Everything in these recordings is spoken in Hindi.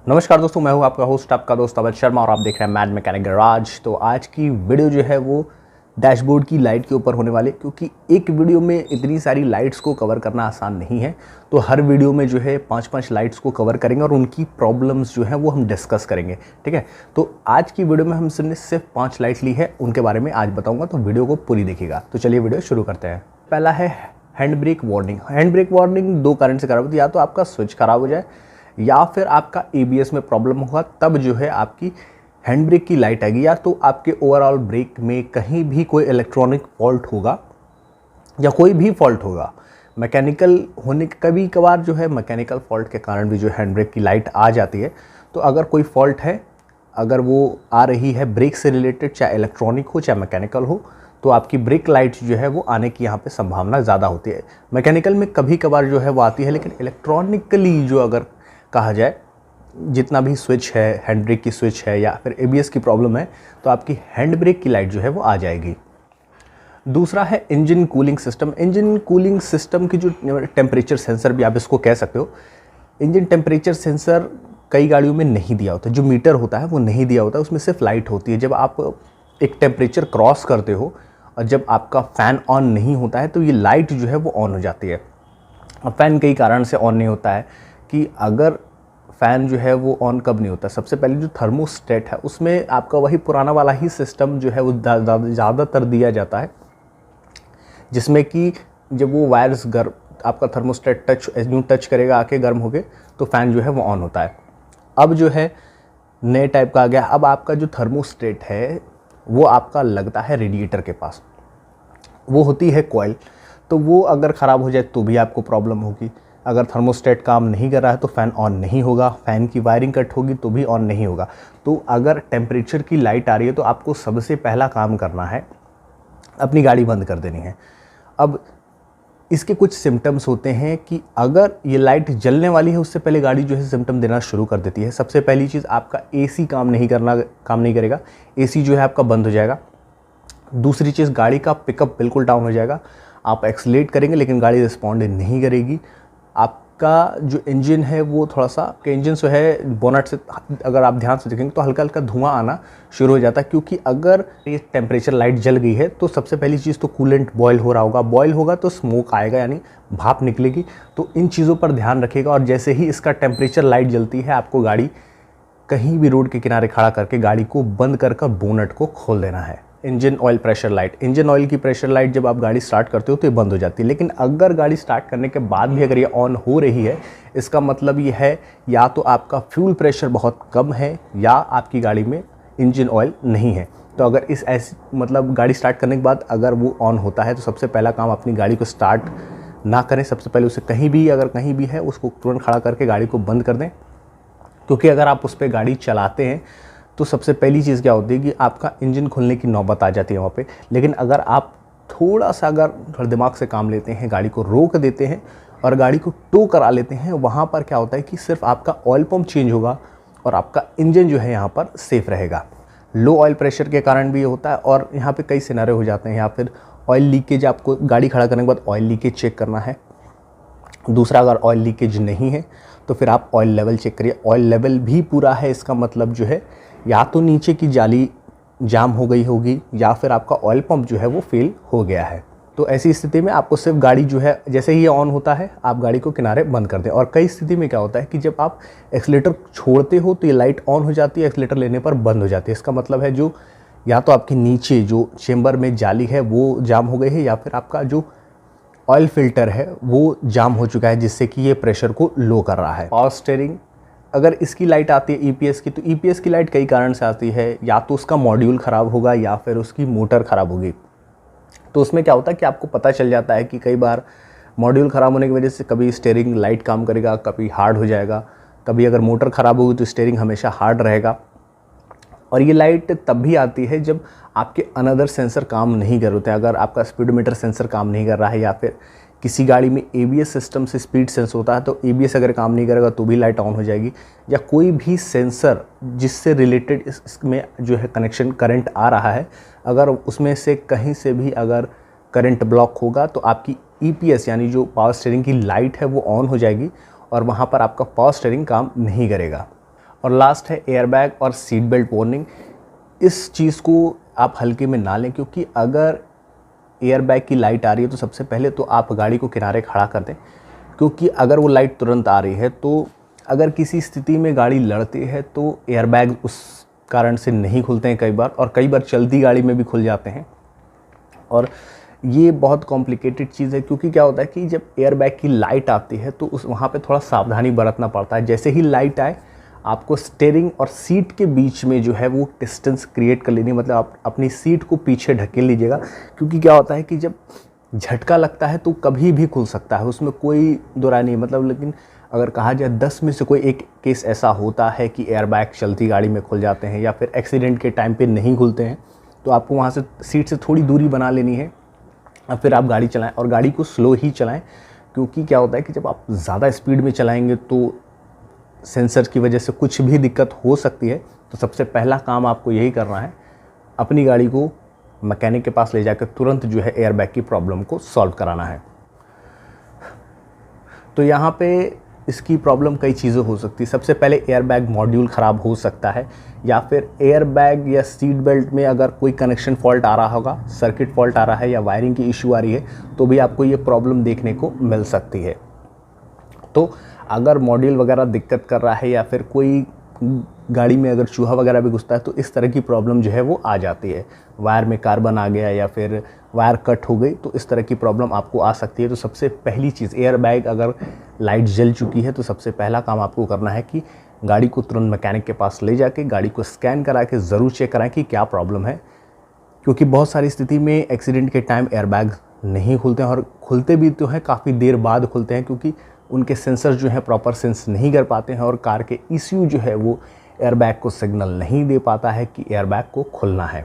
नमस्कार दोस्तों, मैं हूं आपका होस्ट, आपका दोस्त अवध शर्मा और आप देख रहे हैं मैड मैकेनिक गैराज। तो आज की वीडियो जो है वो डैशबोर्ड की लाइट के ऊपर होने वाली, क्योंकि एक वीडियो में इतनी सारी लाइट्स को कवर करना आसान नहीं है। तो हर वीडियो में जो है 5-5 लाइट्स को कवर करेंगे और उनकी प्रॉब्लम्स जो है वो हम डिस्कस करेंगे। ठीक है, तो आज की वीडियो में हम सिर्फ 5 लाइट ली है, उनके बारे में आज बताऊँगा, तो वीडियो को पूरी देखिएगा। तो चलिए वीडियो शुरू करते हैं। पहला है hand brake warning. Hand brake warning 2 कारण से खराब होती है, या तो आपका स्विच खराब हो जाए या फिर आपका एबीएस में प्रॉब्लम होगा, तब जो है आपकी हैंड ब्रेक की लाइट आएगी, या तो आपके ओवरऑल ब्रेक में कहीं भी कोई इलेक्ट्रॉनिक फॉल्ट होगा या कोई भी फॉल्ट होगा। मैकेनिकल होने के कभी कभार जो है मैकेनिकल फॉल्ट के कारण भी जो हैंड ब्रेक की लाइट आ जाती है। तो अगर कोई फॉल्ट है, अगर वो आ रही है ब्रेक से रिलेटेड, चाहे इलेक्ट्रॉनिक हो चाहे मैकेनिकल हो, तो आपकी ब्रेक लाइट जो है वो आने की यहाँ पे संभावना ज़्यादा होती है। मैकेनिकल में कभी कभार जो है वो आती है, लेकिन इलेक्ट्रॉनिकली जो अगर कहा जाए, जितना भी स्विच है, हैंड ब्रेक की स्विच है या फिर एबीएस की प्रॉब्लम है, तो आपकी हैंड ब्रेक की लाइट जो है वो आ जाएगी। दूसरा है engine cooling system. Engine cooling system की जो टेम्परेचर सेंसर भी आप इसको कह सकते हो, इंजन टेम्परेचर सेंसर कई गाड़ियों में नहीं दिया होता। जो मीटर होता है वो नहीं दिया होता, उसमें सिर्फ लाइट होती है। जब आप एक टेम्परेचर क्रॉस करते हो और जब आपका फ़ैन ऑन नहीं होता है, तो ये लाइट जो है वो ऑन हो जाती है। अब फ़ैन कई कारण से ऑन नहीं होता है कि अगर फ़ैन जो है वो ऑन कब नहीं होता। सबसे पहले जो थर्मोस्टेट है उसमें आपका वही पुराना वाला ही सिस्टम जो है वो ज़्यादातर दिया जाता है, जिसमें कि जब वो वायर्स आपका थर्मोस्टेट टच करेगा आके गर्म होके, तो फ़ैन जो है वो ऑन होता है। अब जो है नए टाइप का आ गया। अब आपका जो थर्मोस्टेट है वो आपका लगता है रेडिएटर के पास, वो होती है कॉइल। तो वो अगर ख़राब हो जाए तो भी आपको प्रॉब्लम होगी। अगर थर्मोस्टेट काम नहीं कर रहा है तो फ़ैन ऑन नहीं होगा, फ़ैन की वायरिंग कट होगी तो भी ऑन नहीं होगा। तो अगर टेम्परेचर की लाइट आ रही है तो आपको सबसे पहला काम करना है, अपनी गाड़ी बंद कर देनी है। अब इसके कुछ सिम्टम्स होते हैं कि अगर ये लाइट जलने वाली है उससे पहले गाड़ी जो है सिम्टम देना शुरू कर देती है। सबसे पहली चीज़, आपका एसी काम नहीं करेगा, एसी जो है आपका बंद हो जाएगा। दूसरी चीज़, गाड़ी का पिकअप बिल्कुल डाउन हो जाएगा। आप एक्सलेट करेंगे लेकिन गाड़ी रिस्पॉन्ड नहीं करेगी। आपका जो इंजन है वो थोड़ा सा, इंजन जो है बोनट से अगर आप ध्यान से देखेंगे तो हल्का हल्का धुआं आना शुरू हो जाता है, क्योंकि अगर ये टेम्परेचर लाइट जल गई है तो सबसे पहली चीज़ तो कूलेंट बॉयल हो रहा होगा। बॉयल होगा तो स्मोक आएगा, यानी भाप निकलेगी। तो इन चीज़ों पर ध्यान रखिएगा। और जैसे ही इसका टेम्परेचर लाइट जलती है, आपको गाड़ी कहीं भी रोड के किनारे खड़ा करके गाड़ी को बंद कर बोनट को खोल देना है। Engine oil pressure light, engine oil की प्रेशर लाइट जब आप गाड़ी स्टार्ट करते हो तो ये बंद हो जाती है। लेकिन अगर गाड़ी स्टार्ट करने के बाद भी अगर ये ऑन हो रही है, इसका मतलब ये है या तो आपका फ्यूल प्रेशर बहुत कम है या आपकी गाड़ी में इंजन ऑयल नहीं है। तो अगर इस ऐसी मतलब गाड़ी स्टार्ट करने के बाद अगर वो ऑन होता है, तो सबसे पहला काम अपनी गाड़ी को स्टार्ट ना करें। सबसे पहले उसे कहीं भी है उसको तुरंत खड़ा करके गाड़ी को बंद कर दें, क्योंकि अगर आप उस पर गाड़ी चलाते हैं तो सबसे पहली चीज़ क्या होती है कि आपका इंजन खुलने की नौबत आ जाती है वहाँ पे। लेकिन अगर आप थोड़ा सा अगर दिमाग से काम लेते हैं, गाड़ी को रोक देते हैं और गाड़ी को टो करा लेते हैं, वहाँ पर क्या होता है कि सिर्फ आपका ऑयल पंप चेंज होगा और आपका इंजन जो है यहाँ पर सेफ़ रहेगा। लो ऑयल प्रेशर के कारण भी ये होता है, और यहाँ पर कई सिनारे हो जाते हैं। या फिर ऑयल लीकेज, आपको गाड़ी खड़ा करने के बाद ऑयल लीकेज चेक करना है। दूसरा, अगर ऑयल लीकेज नहीं है तो फिर आप ऑयल लेवल चेक करिए। ऑयल लेवल भी पूरा है, इसका मतलब जो है या तो नीचे की जाली जाम हो गई होगी या फिर आपका ऑयल पंप जो है वो फेल हो गया है। तो ऐसी स्थिति में आपको सिर्फ गाड़ी जो है, जैसे ही ये ऑन होता है आप गाड़ी को किनारे बंद कर दें। और कई स्थिति में क्या होता है कि जब आप एक्सीलेटर छोड़ते हो तो ये लाइट ऑन हो जाती है, एक्सीलेटर लेने पर बंद हो जाती है। इसका मतलब है जो या तो आपके नीचे जो चेम्बर में जाली है वो जाम हो गई है, या फिर आपका जो ऑयल फिल्टर है वो जाम हो चुका है, जिससे कि ये प्रेशर को लो कर रहा है। पावर स्टीयरिंग, अगर इसकी लाइट आती है ईपीएस की, तो ईपीएस की लाइट कई कारण से आती है। या तो उसका मॉड्यूल ख़राब होगा या फिर उसकी मोटर ख़राब होगी। तो उसमें क्या होता है कि आपको पता चल जाता है कि कई बार मॉड्यूल ख़राब होने की वजह से कभी स्टीयरिंग लाइट काम करेगा, कभी हार्ड हो जाएगा, कभी अगर मोटर ख़राब होगी तो स्टीयरिंग हमेशा हार्ड रहेगा। और ये लाइट तब भी आती है जब आपके अनदर सेंसर काम नहीं कर रहे हैं। अगर आपका स्पीडोमीटर सेंसर काम नहीं कर रहा है, या फिर किसी गाड़ी में एबीएस सिस्टम से स्पीड सेंस होता है, तो एबीएस अगर काम नहीं करेगा तो भी लाइट ऑन हो जाएगी। या कोई भी सेंसर जिससे रिलेटेड इसमें जो है कनेक्शन करंट आ रहा है, अगर उसमें से कहीं से भी अगर करंट ब्लॉक होगा तो आपकी ईपीएस यानी जो पावर स्टीयरिंग की लाइट है वो ऑन हो जाएगी और वहाँ पर आपका पावर स्टीयरिंग काम नहीं करेगा। और लास्ट है एयरबैग और सीट बेल्ट वार्निंग। इस चीज़ को आप हल्के में ना लें, क्योंकि अगर एयरबैग की लाइट आ रही है तो सबसे पहले तो आप गाड़ी को किनारे खड़ा कर दें, क्योंकि अगर वो लाइट तुरंत आ रही है तो अगर किसी स्थिति में गाड़ी लड़ती है तो एयरबैग उस कारण से नहीं खुलते हैं कई बार, और कई बार चलती गाड़ी में भी खुल जाते हैं। और ये बहुत कॉम्प्लिकेटेड चीज़ है, क्योंकि क्या होता है कि जब एयरबैग की लाइट आती है तो उस वहाँ पे थोड़ा सावधानी बरतना पड़ता है। जैसे ही लाइट आए आपको स्टीयरिंग और सीट के बीच में जो है वो डिस्टेंस क्रिएट कर लेनी, मतलब आप अपनी सीट को पीछे ढकेल लीजिएगा, क्योंकि क्या होता है कि जब झटका लगता है तो कभी भी खुल सकता है, उसमें कोई दो राय नहीं, मतलब। लेकिन अगर कहा जाए 10 में से कोई एक केस ऐसा होता है कि एयरबैग चलती गाड़ी में खुल जाते हैं या फिर एक्सीडेंट के टाइम पे नहीं खुलते हैं, तो आपको वहाँ से सीट से थोड़ी दूरी बना लेनी है और फिर आप गाड़ी चलाएं, और गाड़ी को स्लो ही चलाएं, क्योंकि क्या होता है कि जब आप ज़्यादा स्पीड में चलाएंगे तो सेंसर की वजह से कुछ भी दिक्कत हो सकती है। तो सबसे पहला काम आपको यही करना है, अपनी गाड़ी को मैकेनिक के पास ले जाकर तुरंत जो है एयरबैग की प्रॉब्लम को सॉल्व कराना है। तो यहाँ पे इसकी प्रॉब्लम कई चीज़ें हो सकती है। सबसे पहले एयरबैग मॉड्यूल ख़राब हो सकता है, या फिर एयरबैग या सीट बेल्ट में अगर कोई कनेक्शन फॉल्ट आ रहा होगा, सर्किट फॉल्ट आ रहा है या वायरिंग की इशू आ रही है, तो भी आपको ये प्रॉब्लम देखने को मिल सकती है। तो अगर मॉड्यूल वगैरह दिक्कत कर रहा है या फिर कोई गाड़ी में अगर चूहा वगैरह भी घुसता है तो इस तरह की प्रॉब्लम जो है वो आ जाती है। वायर में कार्बन आ गया या फिर वायर कट हो गई, तो इस तरह की प्रॉब्लम आपको आ सकती है। तो सबसे पहली चीज़, एयरबैग अगर लाइट जल चुकी है तो सबसे पहला काम आपको करना है कि गाड़ी को तुरंत मैकेनिक के पास ले जाके गाड़ी को स्कैन करा के ज़रूर चेक कराएं कि क्या प्रॉब्लम है, क्योंकि बहुत सारी स्थिति में एक्सीडेंट के टाइम एयरबैग नहीं खुलते हैं, और खुलते भी तो हैं काफ़ी देर बाद खुलते हैं, क्योंकि उनके सेंसर जो है प्रॉपर सेंस नहीं कर पाते हैं और कार के ECU जो है वो एयरबैग को सिग्नल नहीं दे पाता है कि एयरबैग को खुलना है।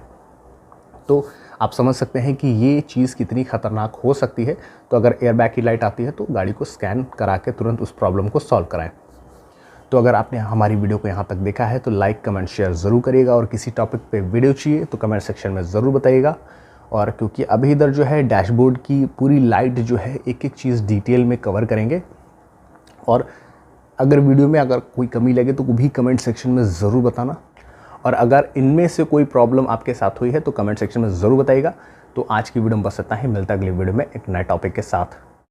तो आप समझ सकते हैं कि ये चीज़ कितनी ख़तरनाक हो सकती है। तो अगर एयरबैग की लाइट आती है तो गाड़ी को स्कैन करा के तुरंत उस प्रॉब्लम को सॉल्व कराएं। तो अगर आपने हमारी वीडियो को यहाँ तक देखा है तो लाइक कमेंट शेयर ज़रूर करिएगा, और किसी टॉपिक पे वीडियो चाहिए तो कमेंट सेक्शन में ज़रूर बताइएगा। और क्योंकि अभी इधर जो है डैशबोर्ड की पूरी लाइट जो है एक एक चीज़ डिटेल में कवर करेंगे, और अगर वीडियो में अगर कोई कमी लगे तो भी कमेंट सेक्शन में ज़रूर बताना, और अगर इनमें से कोई प्रॉब्लम आपके साथ हुई है तो कमेंट सेक्शन में ज़रूर बताइएगा। तो आज की वीडियो में बस इतना ही, मिलता है अगली वीडियो में एक नए टॉपिक के साथ।